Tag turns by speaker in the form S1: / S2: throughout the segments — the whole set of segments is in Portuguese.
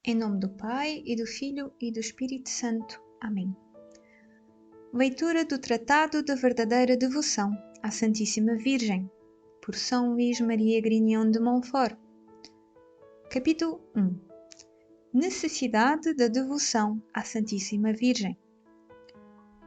S1: Em nome do Pai, e do Filho, e do Espírito Santo. Amém. Leitura do Tratado da Verdadeira Devoção à Santíssima Virgem, por São Luís Maria Grignion de Montfort. Capítulo 1. Necessidade da devoção à Santíssima Virgem.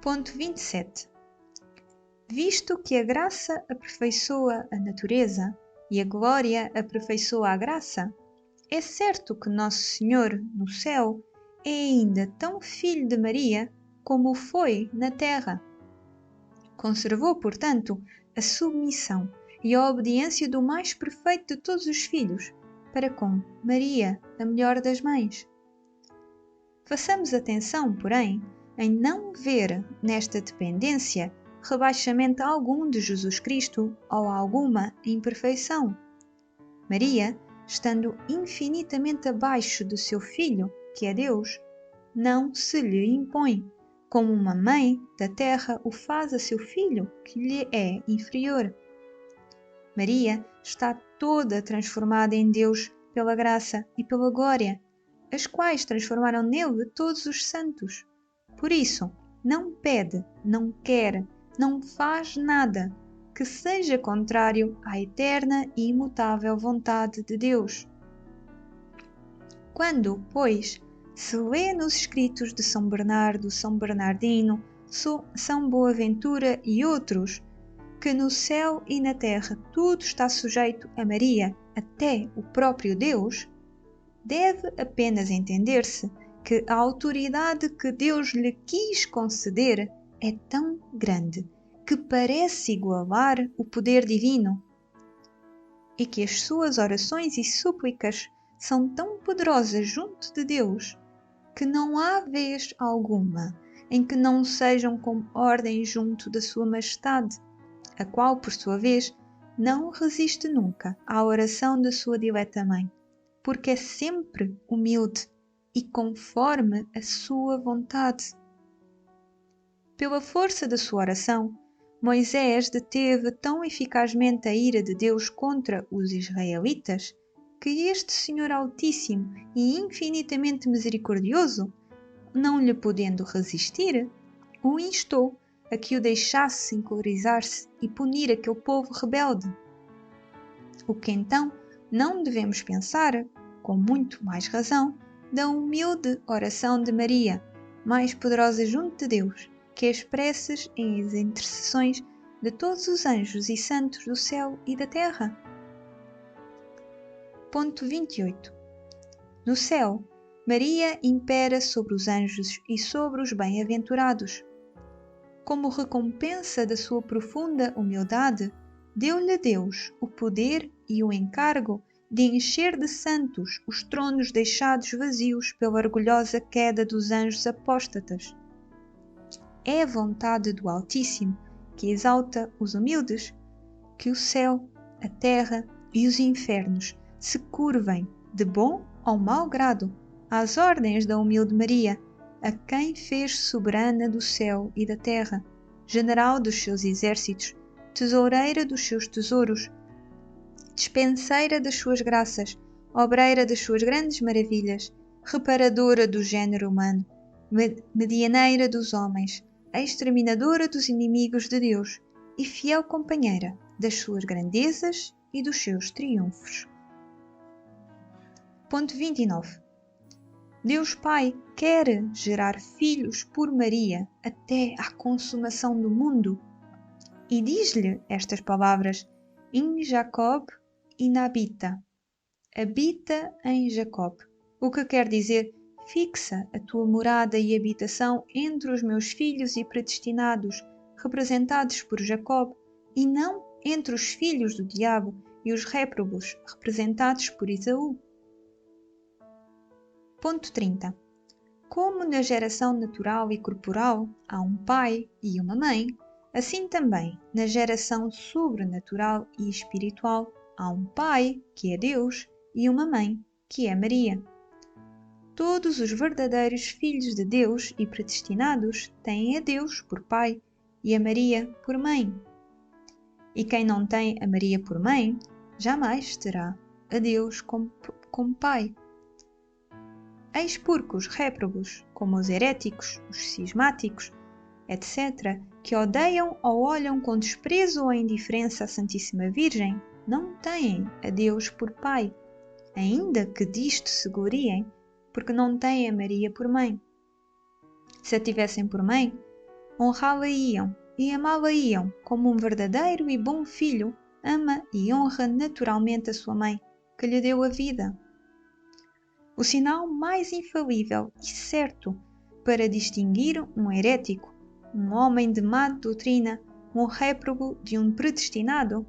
S1: Ponto 27. Visto que a graça aperfeiçoa a natureza e a glória aperfeiçoa a graça, é certo que Nosso Senhor, no céu, é ainda tão filho de Maria como o foi na terra. Conservou, portanto, a submissão e a obediência do mais perfeito de todos os filhos, para com Maria, a melhor das mães. Façamos atenção, porém, em não ver nesta dependência rebaixamento algum de Jesus Cristo ou alguma imperfeição. Maria, estando infinitamente abaixo do seu Filho, que é Deus, não se lhe impõe, como uma mãe da terra o faz a seu filho, que lhe é inferior. Maria está toda transformada em Deus pela graça e pela glória, as quais transformaram nele todos os santos. Por isso, não pede, não quer, não faz nada que seja contrário à eterna e imutável vontade de Deus. Quando, pois, se lê nos escritos de São Bernardo, São Bernardino, São Boaventura e outros, que no céu e na terra tudo está sujeito a Maria, até o próprio Deus, deve apenas entender-se que a autoridade que Deus lhe quis conceder é tão grande que parece igualar o poder divino, e que as suas orações e súplicas são tão poderosas junto de Deus que não há vez alguma em que não sejam com ordem junto da sua majestade, a qual, por sua vez, não resiste nunca à oração da sua dileta mãe, porque é sempre humilde e conforme a sua vontade. Pela força da sua oração, Moisés deteve tão eficazmente a ira de Deus contra os israelitas, que este Senhor Altíssimo e infinitamente misericordioso, não lhe podendo resistir, o instou a que o deixasse encolerizar-se e punir aquele povo rebelde. O que então não devemos pensar, com muito mais razão, da humilde oração de Maria, mais poderosa junto de Deus, que as preces e as intercessões de todos os anjos e santos do céu e da terra. Ponto 28. No céu, Maria impera sobre os anjos e sobre os bem-aventurados. Como recompensa da sua profunda humildade, deu-lhe Deus o poder e o encargo de encher de santos os tronos deixados vazios pela orgulhosa queda dos anjos apóstatas. É a vontade do Altíssimo, que exalta os humildes, que o céu, a terra e os infernos se curvem, de bom ou mau grado, às ordens da humilde Maria, a quem fez soberana do céu e da terra, general dos seus exércitos, tesoureira dos seus tesouros, dispenseira das suas graças, obreira das suas grandes maravilhas, reparadora do género humano, medianeira dos homens, exterminadora dos inimigos de Deus e fiel companheira das suas grandezas e dos seus triunfos. Ponto 29. Deus Pai quer gerar filhos por Maria até à consumação do mundo e diz-lhe estas palavras: In Jacob inhabita, habita em Jacob, o que quer dizer: fixa a tua morada e habitação entre os meus filhos e predestinados, representados por Jacob, e não entre os filhos do diabo e os réprobos, representados por Esaú. Ponto 30. Como na geração natural e corporal há um pai e uma mãe, assim também na geração sobrenatural e espiritual há um pai, que é Deus, e uma mãe, que é Maria. Todos os verdadeiros filhos de Deus e predestinados têm a Deus por pai e a Maria por mãe. E quem não tem a Maria por mãe, jamais terá a Deus como pai. Eis porque os réprobos, como os heréticos, os cismáticos, etc., que odeiam ou olham com desprezo ou indiferença a Santíssima Virgem, não têm a Deus por Pai, ainda que disto se gloriem, porque não têm a Maria por mãe. Se a tivessem por mãe, honrá-la-iam e amá-la-iam como um verdadeiro e bom filho ama e honra naturalmente a sua mãe, que lhe deu a vida. O sinal mais infalível e certo para distinguir um herético, um homem de má doutrina, um réprobo de um predestinado,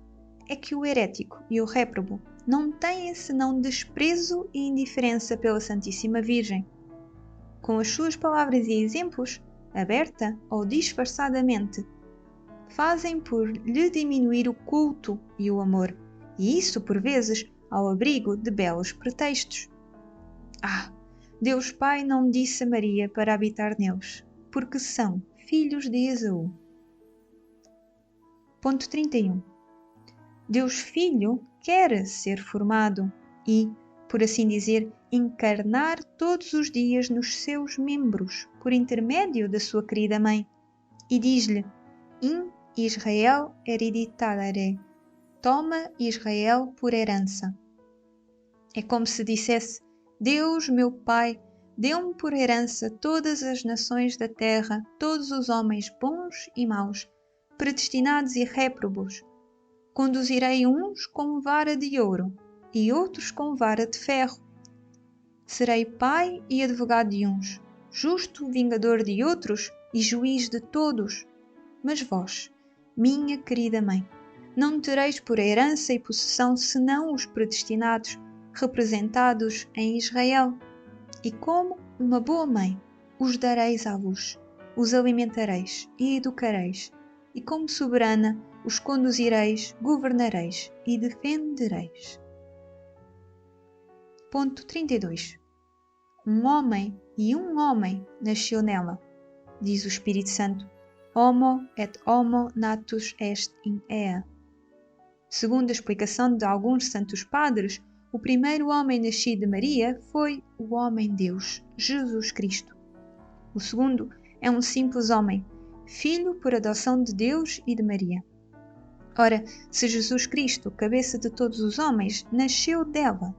S1: é que o herético e o réprobo não têm senão desprezo e indiferença pela Santíssima Virgem. Com as suas palavras e exemplos, aberta ou disfarçadamente, fazem por lhe diminuir o culto e o amor, e isso por vezes ao abrigo de belos pretextos. Deus Pai não disse a Maria para habitar neles, porque são filhos de Esaú. Ponto 31. Deus Filho quer ser formado e, por assim dizer, encarnar todos os dias nos seus membros, por intermédio da sua querida mãe, e diz-lhe: In Israel hereditare, toma Israel por herança. É como se dissesse: Deus, meu Pai, deu-me por herança todas as nações da terra, todos os homens bons e maus, predestinados e réprobos. Conduzirei uns com vara de ouro e outros com vara de ferro. Serei pai e advogado de uns, justo vingador de outros e juiz de todos. Mas vós, minha querida mãe, não tereis por herança e possessão senão os predestinados, representados em Israel. E como uma boa mãe, os dareis à luz, os alimentareis e educareis, e como soberana, os conduzireis, governareis e defendereis. Ponto 32. Um homem nasceu nela, diz o Espírito Santo. Homo et homo natus est in ea. Segundo a explicação de alguns santos padres, o primeiro homem nascido de Maria foi o homem-Deus, Jesus Cristo. O segundo é um simples homem, filho por adoção de Deus e de Maria. Ora, se Jesus Cristo, cabeça de todos os homens, nasceu dela,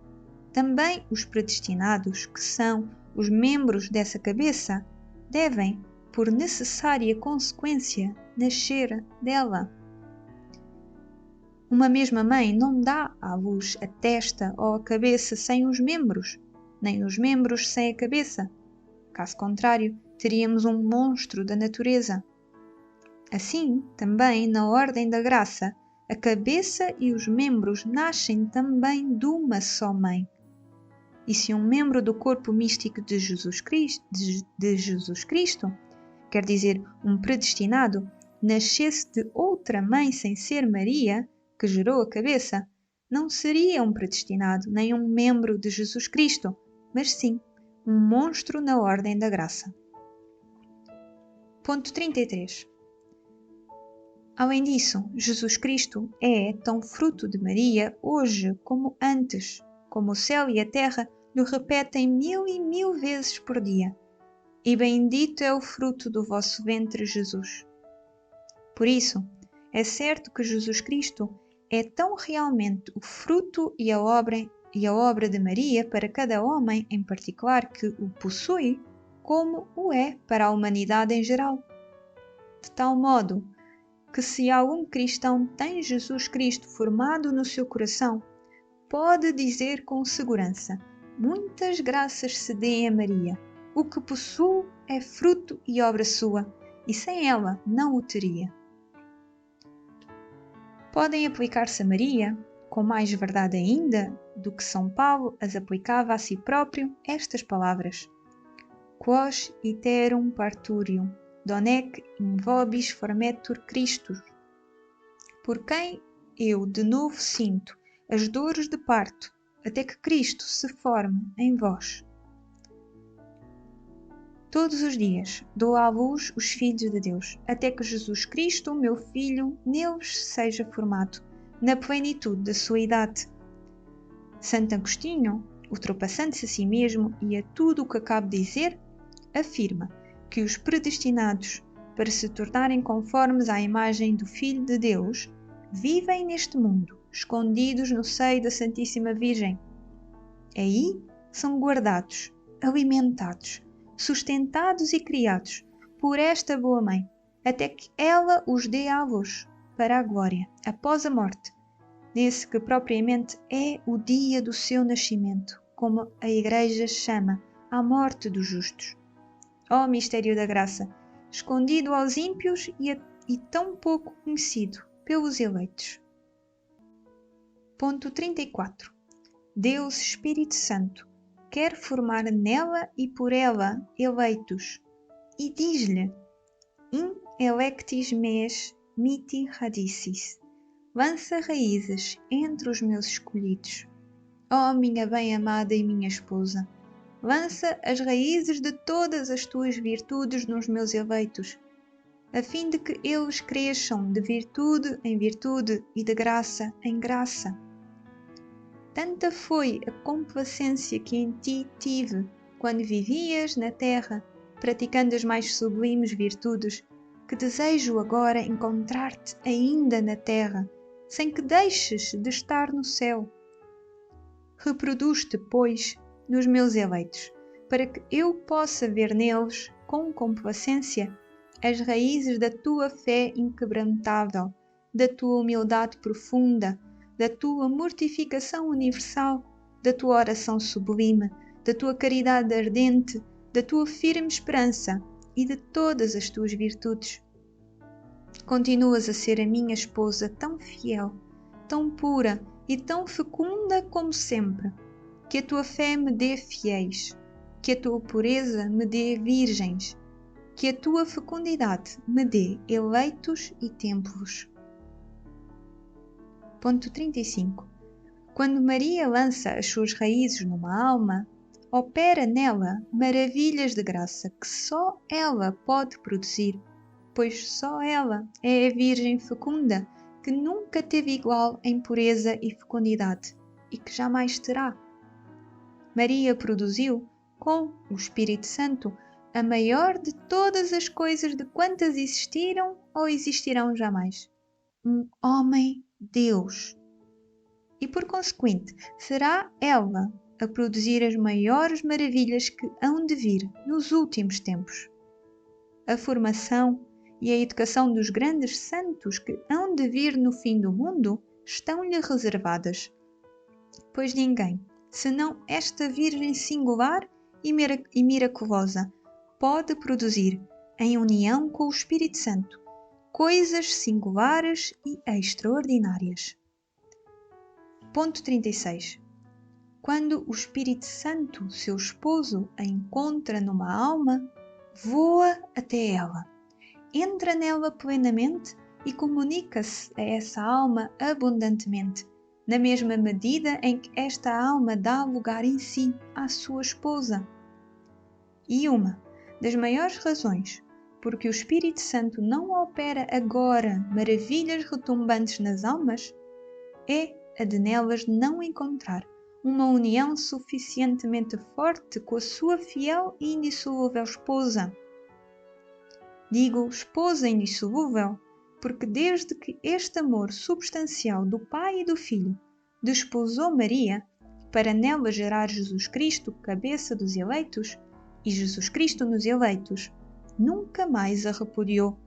S1: também os predestinados, que são os membros dessa cabeça, devem, por necessária consequência, nascer dela. Uma mesma mãe não dá à luz a testa ou a cabeça sem os membros, nem os membros sem a cabeça. Caso contrário, teríamos um monstro da natureza. Assim, também, na ordem da graça, a cabeça e os membros nascem também de uma só mãe. E se um membro do corpo místico de Jesus Cristo, quer dizer, um predestinado, nascesse de outra mãe sem ser Maria, que gerou a cabeça, não seria um predestinado nem um membro de Jesus Cristo, mas sim um monstro na ordem da graça. Ponto 33. Além disso, Jesus Cristo é tão fruto de Maria hoje como antes, como o céu e a terra lhe repetem 1000 e 1000 vezes por dia. E bendito é o fruto do vosso ventre, Jesus. Por isso, é certo que Jesus Cristo é tão realmente o fruto e a obra de Maria para cada homem em particular que o possui, como o é para a humanidade em geral. De tal modo que se algum cristão tem Jesus Cristo formado no seu coração, pode dizer com segurança: muitas graças se dêem a Maria. O que possuo é fruto e obra sua, e sem ela não o teria. Podem aplicar-se a Maria, com mais verdade ainda do que São Paulo as aplicava a si próprio, estas palavras: Quos iterum parturium, donec in vobis formetur Christus. Por quem eu de novo sinto as dores de parto, até que Cristo se forme em vós. Todos os dias dou à luz os filhos de Deus, até que Jesus Cristo, meu Filho, neles seja formado, na plenitude da sua idade. Santo Agostinho, ultrapassando-se a si mesmo e a tudo o que acabo de dizer, afirma que os predestinados para se tornarem conformes à imagem do Filho de Deus vivem neste mundo, escondidos no seio da Santíssima Virgem. Aí são guardados, alimentados, sustentados e criados por esta boa mãe, até que ela os dê à luz para a glória, após a morte, nesse que propriamente é o dia do seu nascimento, como a Igreja chama a morte dos justos. Ó mistério da graça, escondido aos ímpios e tão pouco conhecido pelos eleitos. Ponto 34. Deus Espírito Santo quer formar nela e por ela eleitos, e diz-lhe: In electis meas miti radicis. Lança raízes entre os meus escolhidos. Ó minha bem-amada e minha esposa, lança as raízes de todas as tuas virtudes nos meus eleitos, a fim de que eles cresçam de virtude em virtude e de graça em graça. Tanta foi a complacência que em ti tive quando vivias na terra, praticando as mais sublimes virtudes, que desejo agora encontrar-te ainda na terra, sem que deixes de estar no céu. Reproduz-te, pois, nos meus eleitos, para que eu possa ver neles, com complacência, as raízes da tua fé inquebrantável, da tua humildade profunda, da tua mortificação universal, da tua oração sublime, da tua caridade ardente, da tua firme esperança e de todas as tuas virtudes. Continuas a ser a minha esposa tão fiel, tão pura e tão fecunda como sempre. Que a tua fé me dê fiéis, que a tua pureza me dê virgens, que a tua fecundidade me dê eleitos e templos. Ponto 35. Quando Maria lança as suas raízes numa alma, opera nela maravilhas de graça que só ela pode produzir, pois só ela é a Virgem fecunda que nunca teve igual em pureza e fecundidade e que jamais terá. Maria produziu, com o Espírito Santo, a maior de todas as coisas de quantas existiram ou existirão jamais. Um homem-Deus. E por consequente, será ela a produzir as maiores maravilhas que hão de vir nos últimos tempos. A formação e a educação dos grandes santos que hão de vir no fim do mundo estão-lhe reservadas, pois ninguém, senão esta Virgem singular e miraculosa, pode produzir, em união com o Espírito Santo, coisas singulares e extraordinárias. Ponto 36. Quando o Espírito Santo, seu esposo, a encontra numa alma, voa até ela, entra nela plenamente e comunica-se a essa alma abundantemente, na mesma medida em que esta alma dá lugar em si à sua esposa. E uma das maiores razões porque o Espírito Santo não opera agora maravilhas retumbantes nas almas é a de nelas não encontrar uma união suficientemente forte com a sua fiel e indissolúvel esposa. Digo esposa indissolúvel porque desde que este amor substancial do Pai e do Filho desposou Maria para nela gerar Jesus Cristo, cabeça dos eleitos, e Jesus Cristo nos eleitos, nunca mais a repudiou,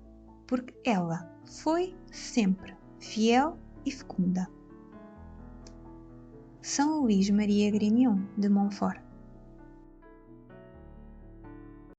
S1: porque ela foi sempre fiel e fecunda. São Luís Maria Grignion de Montfort.